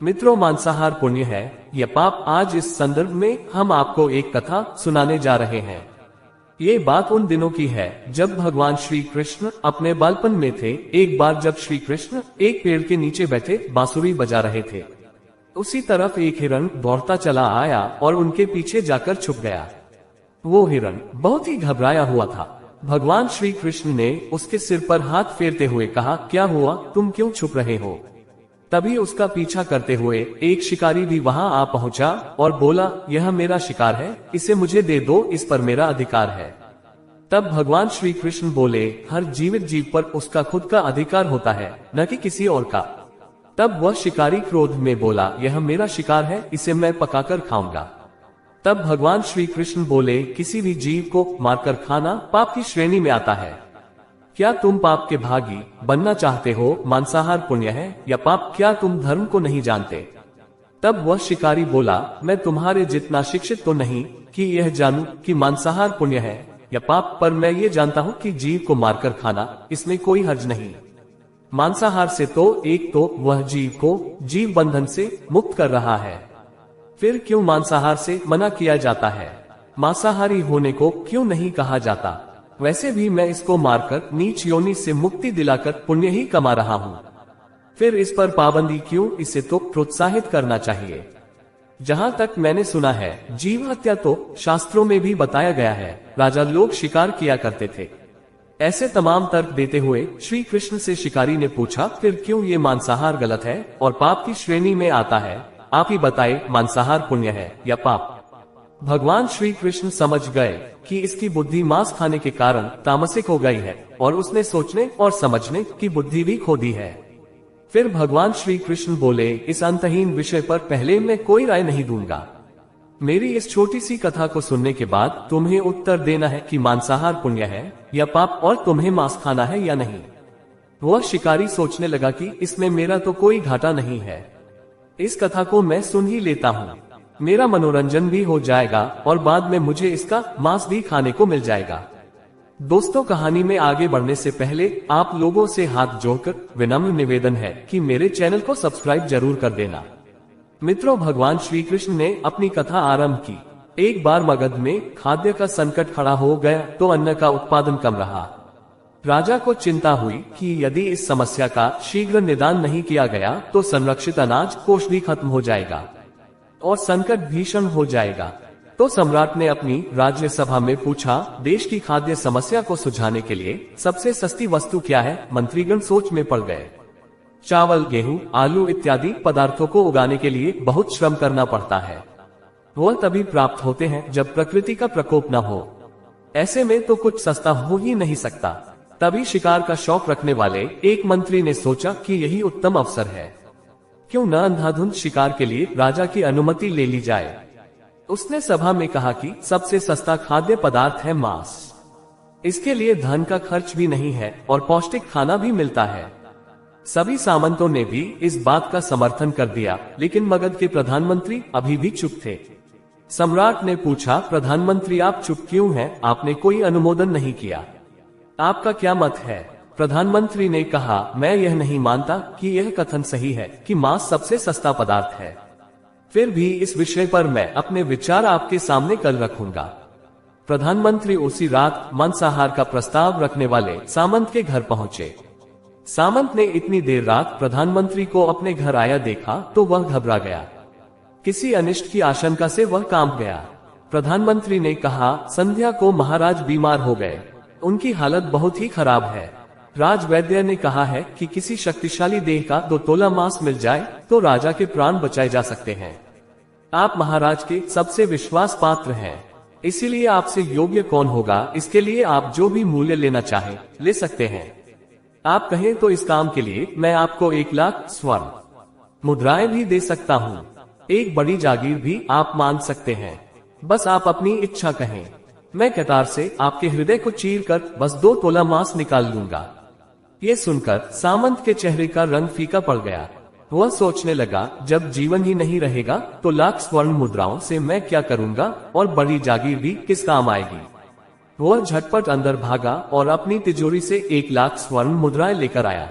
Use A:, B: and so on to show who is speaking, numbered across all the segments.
A: मित्रों, मांसाहार पुण्य है या पाप? आज इस संदर्भ में हम आपको एक कथा सुनाने जा रहे हैं। ये बात उन दिनों की है जब भगवान श्री कृष्ण अपने बालपन में थे। एक बार जब श्री कृष्ण एक पेड़ के नीचे बैठे बांसुरी बजा रहे थे, उसी तरफ एक हिरण दौड़ता चला आया और उनके पीछे जाकर छुप गया। वो हिरण बहुत ही घबराया हुआ था। भगवान श्री कृष्ण ने उसके सिर पर हाथ फेरते हुए कहा, क्या हुआ, तुम क्यों छुप रहे हो? तभी उसका पीछा करते हुए एक शिकारी भी वहां आ पहुंचा और बोला, यह मेरा शिकार है, इसे मुझे दे दो, इस पर मेरा अधिकार है। तब भगवान श्री कृष्ण बोले, हर जीवित जीव पर उसका खुद का अधिकार होता है, न कि किसी और का। तब वह शिकारी क्रोध में बोला, यह मेरा शिकार है, इसे मैं पकाकर खाऊंगा। तब भगवान श्री कृष्ण बोले, किसी भी जीव को मारकर खाना पाप की श्रेणी में आता है। क्या तुम पाप के भागी बनना चाहते हो? मांसाहार पुण्य है या पाप? क्या तुम धर्म को नहीं जानते? तब वह शिकारी बोला, मैं तुम्हारे जितना शिक्षित तो नहीं कि यह जानूं कि मांसाहार पुण्य है या पाप, पर मैं ये जानता हूँ कि जीव को मारकर खाना, इसमें कोई हर्ज नहीं। मांसाहार से तो एक तो वह जीव को जीव बंधन से मुक्त कर रहा है, फिर क्यों मांसाहार से मना किया जाता है? मांसाहारी होने को क्यों नहीं कहा जाता? वैसे भी मैं इसको मारकर नीच योनि से मुक्ति दिलाकर पुण्य ही कमा रहा हूँ, फिर इस पर पाबंदी क्यों? इसे तो प्रोत्साहित करना चाहिए। जहाँ तक मैंने सुना है, जीव हत्या तो शास्त्रों में भी बताया गया है। राजा लोग शिकार किया करते थे। ऐसे तमाम तर्क देते हुए श्री कृष्ण से शिकारी ने पूछा, फिर क्यों ये मांसाहार गलत है और पाप की श्रेणी में आता है? आप ही बताए, मांसाहार पुण्य है या पाप? भगवान श्री कृष्ण समझ गए कि इसकी बुद्धि मांस खाने के कारण तामसिक हो गई है और उसने सोचने और समझने की बुद्धि भी खो दी है। फिर भगवान श्री कृष्ण बोले, इस अंतहीन विषय पर पहले मैं कोई राय नहीं दूंगा। मेरी इस छोटी सी कथा को सुनने के बाद तुम्हें उत्तर देना है कि मांसाहार पुण्य है या पाप और तुम्हें मांस खाना है या नहीं। वह शिकारी सोचने लगा कि इसमें मेरा तो कोई घाटा नहीं है, इस कथा को मैं सुन ही लेता हूँ, मेरा मनोरंजन भी हो जाएगा और बाद में मुझे इसका मांस भी खाने को मिल जाएगा। दोस्तों, कहानी में आगे बढ़ने से पहले आप लोगों से हाथ जोड़कर विनम्र निवेदन है कि मेरे चैनल को सब्सक्राइब जरूर कर देना। मित्रों, भगवान श्री कृष्ण ने अपनी कथा आरंभ की। एक बार मगध में खाद्य का संकट खड़ा हो गया तो अन्न का उत्पादन कम रहा। राजा को चिंता हुई कि यदि इस समस्या का शीघ्र निदान नहीं किया गया तो संरक्षित अनाज कोष भी खत्म हो जाएगा और संकट भीषण हो जाएगा। तो सम्राट ने अपनी राज्य सभा में पूछा, देश की खाद्य समस्या को सुलझाने के लिए सबसे सस्ती वस्तु क्या है? मंत्रीगण सोच में पड़ गए। चावल, गेहूं, आलू इत्यादि पदार्थों को उगाने के लिए बहुत श्रम करना पड़ता है। वह तभी प्राप्त होते हैं जब प्रकृति का प्रकोप न हो। ऐसे में तो कुछ सस्ता हो ही नहीं सकता। तभी शिकार का शौक रखने वाले एक मंत्री ने सोचा कि यही उत्तम अवसर है, क्यों न अंधाधुंध शिकार के लिए राजा की अनुमति ले ली जाए। उसने सभा में कहा कि सबसे सस्ता खाद्य पदार्थ है मांस। इसके लिए धन का खर्च भी नहीं है और पौष्टिक खाना भी मिलता है। सभी सामंतों ने भी इस बात का समर्थन कर दिया, लेकिन मगध के प्रधानमंत्री अभी भी चुप थे। सम्राट ने पूछा, प्रधानमंत्री आप चुप क्यों हैं? आपने कोई अनुमोदन नहीं किया, आपका क्या मत है? प्रधानमंत्री ने कहा, मैं यह नहीं मानता कि यह कथन सही है कि मांस सबसे सस्ता पदार्थ है। फिर भी इस विषय पर मैं अपने विचार आपके सामने कल रखूंगा। प्रधानमंत्री उसी रात मांसाहार का प्रस्ताव रखने वाले सामंत के घर पहुंचे। सामंत ने इतनी देर रात प्रधानमंत्री को अपने घर आया देखा तो वह घबरा गया। किसी अनिष्ट की आशंका से वह कांप गया। प्रधानमंत्री ने कहा, संध्या को महाराज बीमार हो गए, उनकी हालत बहुत ही खराब है। राजवैद्य ने कहा है कि किसी शक्तिशाली देह का 2 तोला मांस मिल जाए तो राजा के प्राण बचाए जा सकते हैं। आप महाराज के सबसे विश्वास पात्र हैं, इसीलिए आपसे योग्य कौन होगा? इसके लिए आप जो भी मूल्य लेना चाहें ले सकते हैं। आप कहें तो इस काम के लिए मैं आपको 1 लाख स्वर्ण मुद्राएं भी दे सकता हूँ। एक बड़ी जागीर भी आप मान सकते हैं, बस आप अपनी इच्छा कहें। मैं कतार से आपके हृदय को चीर कर बस 2 तोला मांस निकाल लूंगा। ये सुनकर सामंत के चेहरे का रंग फीका पड़ गया। वह सोचने लगा, जब जीवन ही नहीं रहेगा तो लाख स्वर्ण मुद्राओं से मैं क्या करूंगा और बड़ी जागीर भी किस काम आएगी। वह झटपट अंदर भागा और अपनी तिजोरी से 1 लाख स्वर्ण मुद्राएं लेकर आया।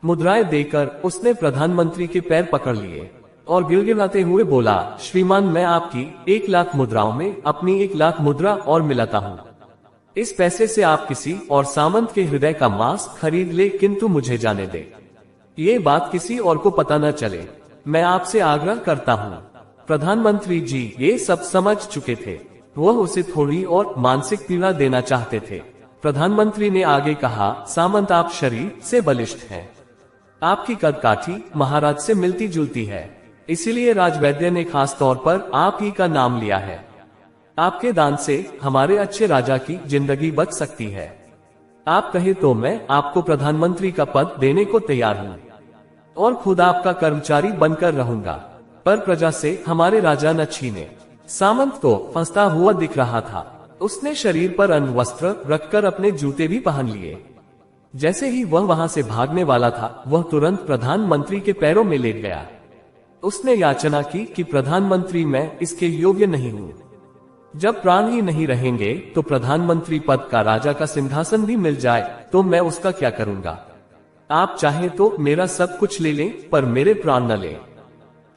A: मुद्राएं देकर उसने प्रधानमंत्री के पैर पकड़ लिए और गिड़गिड़ाते हुए बोला, श्रीमान मैं आपकी 1,00,000 मुद्राओं में अपनी 1,00,000 मुद्रा और मिलाता हूँ। इस पैसे से आप किसी और सामंत के हृदय का मांस खरीद ले, किंतु मुझे जाने दे। ये बात किसी और को पता न चले। मैं आपसे आग्रह करता हूँ। प्रधानमंत्री जी ये सब समझ चुके थे। वह उसे थोड़ी और मानसिक पीड़ा देना चाहते थे। प्रधानमंत्री ने आगे कहा, सामंत आप शरीर से बलिष्ठ हैं। आपकी कदकाठी महाराज से मिलती जुलती है, इसीलिए राजवैद्य ने खास तौर पर आप ही का नाम लिया है। आपके दान से हमारे अच्छे राजा की जिंदगी बच सकती है। आप कहे तो मैं आपको प्रधानमंत्री का पद देने को तैयार हूँ और खुद आपका कर्मचारी बनकर रहूंगा, पर प्रजा से हमारे राजा न छीने। सामंत तो फंसता हुआ दिख रहा था। उसने शरीर पर अन्न वस्त्र रखकर अपने जूते भी पहन लिए। जैसे ही वह वहां से भागने वाला था, वह तुरंत प्रधानमंत्री के पैरों में लेट गया। उसने याचना की कि प्रधानमंत्री मैं इसके योग्य नहीं हूँ। जब प्राण ही नहीं रहेंगे तो प्रधानमंत्री पद का राजा का सिंहासन भी मिल जाए तो मैं उसका क्या करूंगा। आप चाहे तो मेरा सब कुछ ले लें, पर मेरे प्राण न लें।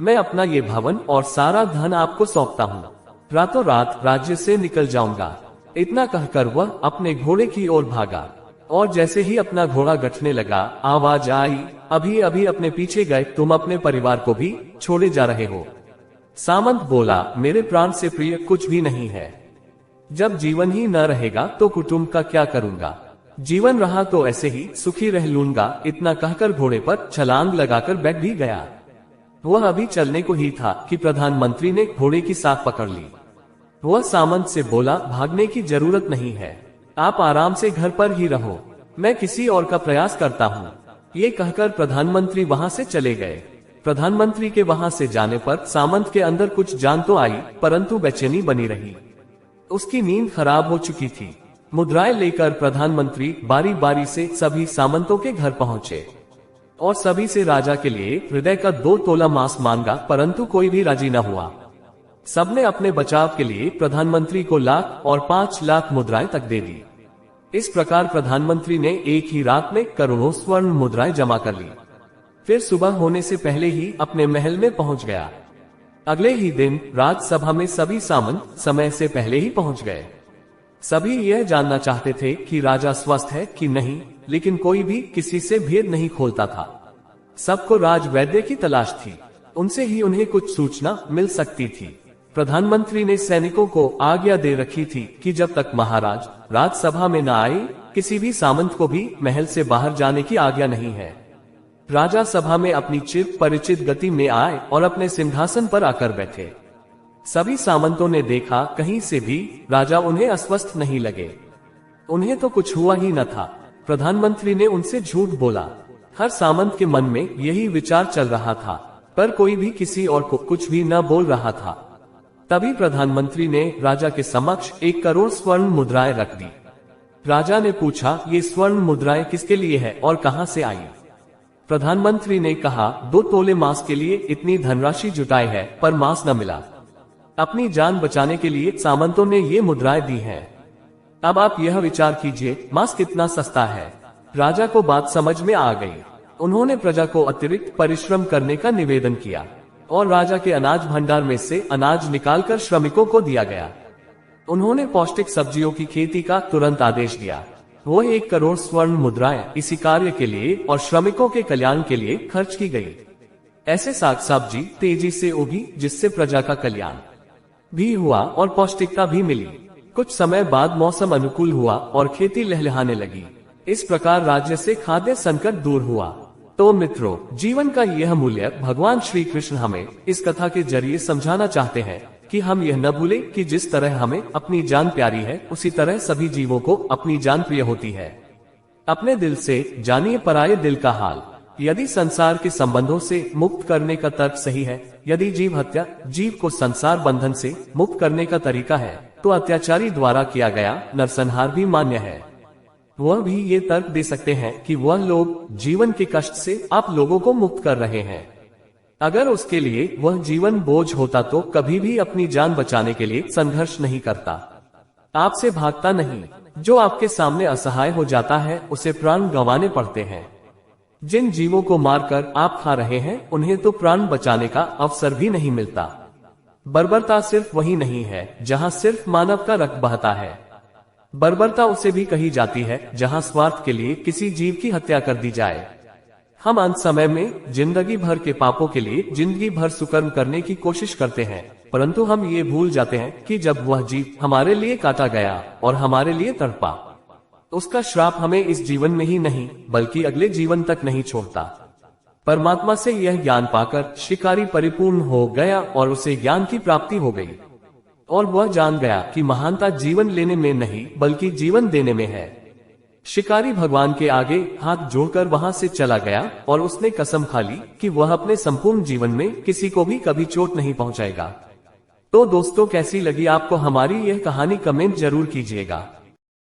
A: मैं अपना ये भवन और सारा धन आपको सौंपता हूँ। रातों रात राज्य से निकल जाऊंगा। इतना कहकर वह अपने घोड़े की ओर भागा और जैसे ही अपना घोड़ा गठने लगा, आवाज आई, अभी अभी अपने पीछे गए तुम अपने परिवार को भी छोड़े जा रहे हो। सामंत बोला, मेरे प्राण से प्रिय कुछ भी नहीं है। जब जीवन ही न रहेगा तो कुटुंब का क्या करूंगा। जीवन रहा तो ऐसे ही सुखी रह लूंगा। इतना कहकर घोड़े पर छलांग लगाकर बैठ भी गया। वह अभी चलने को ही था कि प्रधानमंत्री ने घोड़े की साख पकड़ ली। वह सामंत से बोला, भागने की जरूरत नहीं है, आप आराम से घर पर ही रहो, मैं किसी और का प्रयास करता हूँ। ये कहकर प्रधानमंत्री वहां से चले गए। प्रधानमंत्री के वहां से जाने पर सामंत के अंदर कुछ जान तो आई, परंतु बेचैनी बनी रही। उसकी नींद खराब हो चुकी थी। मुद्राएं लेकर प्रधानमंत्री बारी बारी से सभी सामंतों के घर पहुंचे और सभी से राजा के लिए हृदय का 2 तोला मांस मांगा, परंतु कोई भी राजी न हुआ। सबने अपने बचाव के लिए प्रधानमंत्री को 1,00,000 और 5,00,000 मुद्राएं तक दे दी। इस प्रकार प्रधानमंत्री ने एक ही रात में करोड़ों स्वर्ण मुद्राएं जमा कर ली। फिर सुबह होने से पहले ही अपने महल में पहुंच गया। अगले ही दिन राजसभा में सभी सामंत समय से पहले ही पहुंच गए। सभी यह जानना चाहते थे कि राजा स्वस्थ है कि नहीं, लेकिन कोई भी किसी से भेद नहीं खोलता था। सबको राजवैद्य की तलाश थी, उनसे ही उन्हें कुछ सूचना मिल सकती थी। प्रधानमंत्री ने सैनिकों को आज्ञा दे रखी थी कि जब तक महाराज राजसभा में न आए, किसी भी सामंत को भी महल से बाहर जाने की आज्ञा नहीं है। राजा सभा में अपनी चिर परिचित गति में आए और अपने सिंहासन पर आकर बैठे। सभी सामंतों ने देखा, कहीं से भी राजा उन्हें अस्वस्थ नहीं लगे। उन्हें तो कुछ हुआ ही न था। प्रधानमंत्री ने उनसे झूठ बोला। हर सामंत के मन में यही विचार चल रहा था, पर कोई भी किसी और को कुछ भी न बोल रहा था। तभी प्रधानमंत्री ने राजा के समक्ष 1 करोड़ स्वर्ण मुद्राएं रख दी। राजा ने पूछा, ये स्वर्ण मुद्राएं किसके लिए है और कहां से आई। प्रधानमंत्री ने कहा, 2 तोले मांस के लिए इतनी धनराशि जुटाई है, पर मांस न मिला। अपनी जान बचाने के लिए सामंतों ने ये मुद्राएं दी हैं। अब आप यह विचार कीजिए, मांस कितना सस्ता है। राजा को बात समझ में आ गई। उन्होंने प्रजा को अतिरिक्त परिश्रम करने का निवेदन किया और राजा के अनाज भंडार में से अनाज निकालकर श्रमिकों को दिया गया। उन्होंने पौष्टिक सब्जियों की खेती का तुरंत आदेश दिया। वो 1 करोड़ स्वर्ण मुद्राएं इसी कार्य के लिए और श्रमिकों के कल्याण के लिए खर्च की गई। ऐसे साग सब्जी तेजी से उगी, जिससे प्रजा का कल्याण भी हुआ और पौष्टिकता भी मिली। कुछ समय बाद मौसम अनुकूल हुआ और खेती लहलहाने लगी। इस प्रकार राज्य से खाद्य संकट दूर हुआ। तो मित्रों, जीवन का यह मूल्य भगवान श्री कृष्ण हमें इस कथा के जरिए समझाना चाहते हैं कि हम यह न भूलें कि जिस तरह हमें अपनी जान प्यारी है, उसी तरह सभी जीवों को अपनी जान प्रिय होती है। अपने दिल से जानिए पराये दिल का हाल। यदि संसार के संबंधों से मुक्त करने का तर्क सही है, यदि जीव हत्या जीव को संसार बंधन से मुक्त करने का तरीका है, तो अत्याचारी द्वारा किया गया नरसंहार भी मान्य है। वह भी ये तर्क दे सकते हैं कि वह लोग जीवन के कष्ट से आप लोगों को मुक्त कर रहे हैं। अगर उसके लिए वह जीवन बोझ होता तो कभी भी अपनी जान बचाने के लिए संघर्ष नहीं करता, आपसे भागता नहीं। जो आपके सामने असहाय हो जाता है, उसे प्राण गंवाने पड़ते हैं। जिन जीवों को मारकर आप खा रहे हैं उन्हें तो प्राण बचाने का अवसर भी नहीं मिलता। बर्बरता सिर्फ वही नहीं है जहां सिर्फ मानव का रक्त बहता है। बर्बरता उसे भी कही जाती है जहां स्वार्थ के लिए किसी जीव की हत्या कर दी जाए। हम अंत समय में जिंदगी भर के पापों के लिए जिंदगी भर सुकर्म करने की कोशिश करते हैं, परंतु हम ये भूल जाते हैं कि जब वह जीव हमारे लिए काटा गया और हमारे लिए तड़पा, उसका श्राप हमें इस जीवन में ही नहीं बल्कि अगले जीवन तक नहीं छोड़ता। परमात्मा से यह ज्ञान पाकर शिकारी परिपूर्ण हो गया और उसे ज्ञान की प्राप्ति हो गई, और वह जान गया कि महानता जीवन लेने में नहीं बल्कि जीवन देने में है। शिकारी भगवान के आगे हाथ जोड़कर वहां से चला गया और उसने कसम खा ली कि वह अपने संपूर्ण जीवन में किसी को भी कभी चोट नहीं पहुंचाएगा। तो दोस्तों, कैसी लगी आपको हमारी यह कहानी, कमेंट जरूर कीजिएगा।